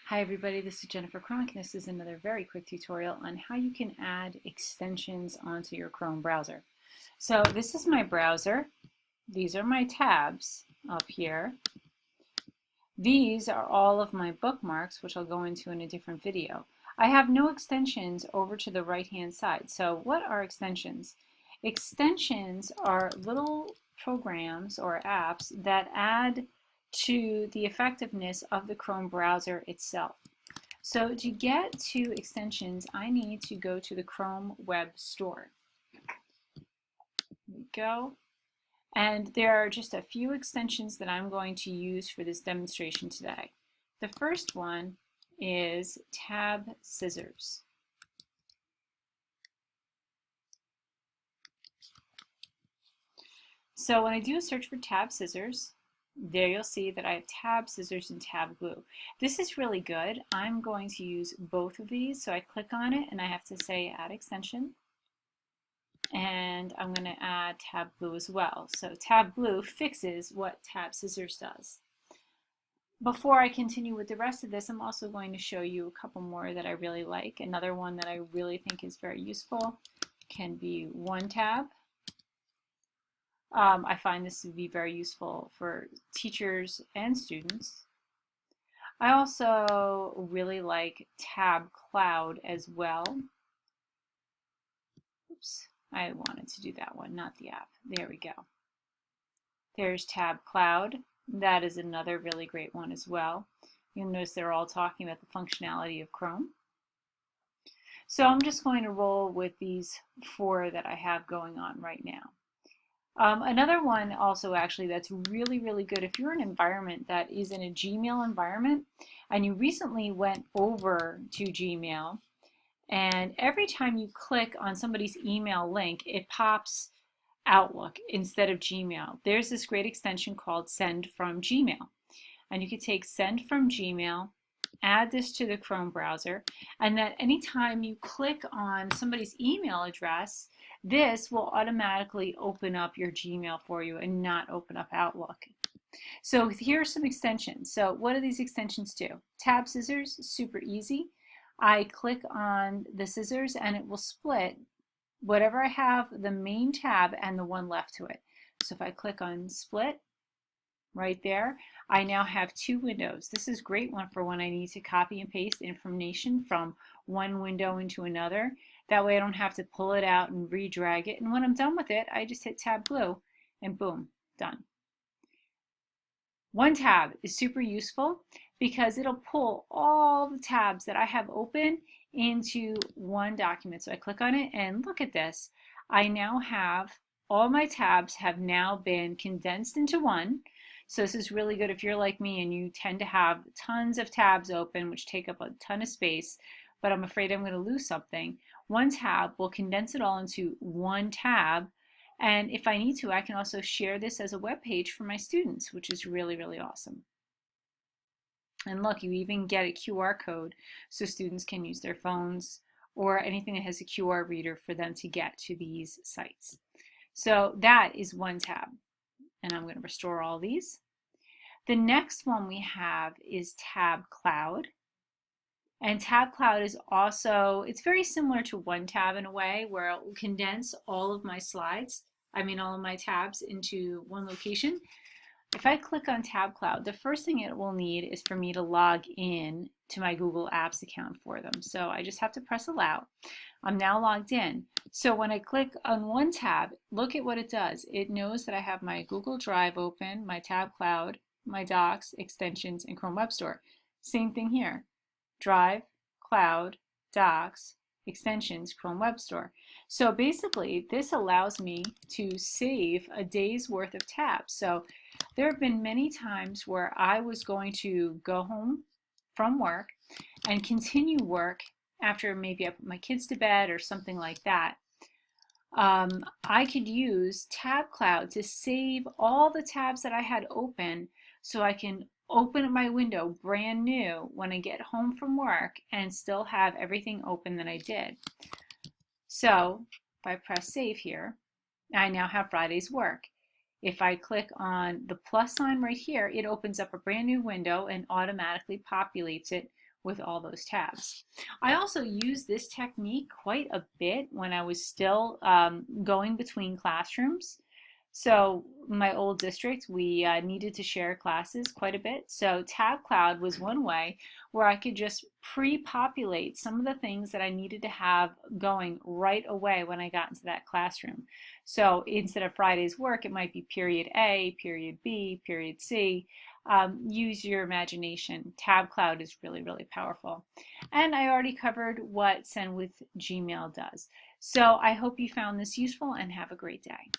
Hi everybody, this is Jennifer Cronk, and this is another very quick tutorial on how you can add extensions onto your Chrome browser. So this is my browser. These are my tabs up here. These are all of my bookmarks, which I'll go into in a different video. I have no extensions over to the right-hand side. So what are extensions? Extensions are little programs or apps that add to the effectiveness of the Chrome browser itself. So to get to extensions, I need to go to the Chrome Web Store. Here we go. And there are just a few extensions that I'm going to use for this demonstration today. The first one is Tab Scissors. So when I do a search for Tab Scissors, there you'll see that I have Tab Scissors and Tab Glue. This is really good. I'm going to use both of these. So I click on it and I have to say Add Extension. And I'm going to add Tab Glue as well. So Tab Glue fixes what Tab Scissors does. Before I continue with the rest of this, I'm also going to show you a couple more that I really like. Another one that I really think is very useful can be OneTab. I find this to be very useful for teachers and students. I also really like Tab Cloud as well. Oops, I wanted to do that one, not the app. There we go. There's Tab Cloud. That is another really great one as well. You'll notice they're all talking about the functionality of Chrome. So I'm just going to roll with these four that I have going on right now. Another one also actually that's really, really good if you're in an environment that is in a Gmail environment and you recently went over to Gmail, and every time you click on somebody's email link, it pops Outlook instead of Gmail. There's this great extension called Send from Gmail. And you can take Send from Gmail, add this to the Chrome browser, and that anytime you click on somebody's email address, this will automatically open up your Gmail for you and not open up Outlook. So here are some extensions. So what do these extensions do? Tab Scissors, super easy. I click on the scissors and it will split whatever I have, the main tab and the one left to it. So if I click on split, right there, I now have two windows. This is a great one for when I need to copy and paste information from one window into another. That way I don't have to pull it out and re-drag it. And when I'm done with it, I just hit Tab Glue and boom, done. OneTab is super useful because it'll pull all the tabs that I have open into one document. So I click on it and look at this. I now have all my tabs have now been condensed into one. So this is really good if you're like me and you tend to have tons of tabs open, which take up a ton of space, but I'm afraid I'm going to lose something. OneTab will condense it all into one tab. And if I need to, I can also share this as a web page for my students, which is really, really awesome. And look, you even get a QR code so students can use their phones or anything that has a QR reader for them to get to these sites. So that is OneTab. And I'm going to restore all these. The next one we have is Tab Cloud. And Tab Cloud is also, it's very similar to OneTab in a way where it will condense all of my slides, all of my tabs into one location. If I click on Tab Cloud, the first thing it will need is for me to log in to my Google Apps account for them. So I just have to press allow. I'm now logged in. So when I click on one tab, look at what it does. It knows that I have my Google Drive open, my Tab Cloud, my Docs, extensions, and Chrome Web Store. Same thing here. Drive, Cloud, Docs, extensions, Chrome Web Store. So basically, this allows me to save a day's worth of tabs. So there have been many times where I was going to go home from work and continue work after maybe I put my kids to bed or something like that. I could use Tab Cloud to save all the tabs that I had open so I can open my window brand new when I get home from work and still have everything open that I did. So if I press save here, I now have Friday's work. If I click on the plus sign right here, it opens up a brand new window and automatically populates it with all those tabs. I also used this technique quite a bit when I was still going between classrooms. So my old district, we needed to share classes quite a bit. So Tab Cloud was one way where I could just pre-populate some of the things that I needed to have going right away when I got into that classroom. So instead of Friday's work, it might be period A, period B, period C. Use your imagination. Tab Cloud is really, really powerful. And I already covered what Send with Gmail does. So I hope you found this useful and have a great day.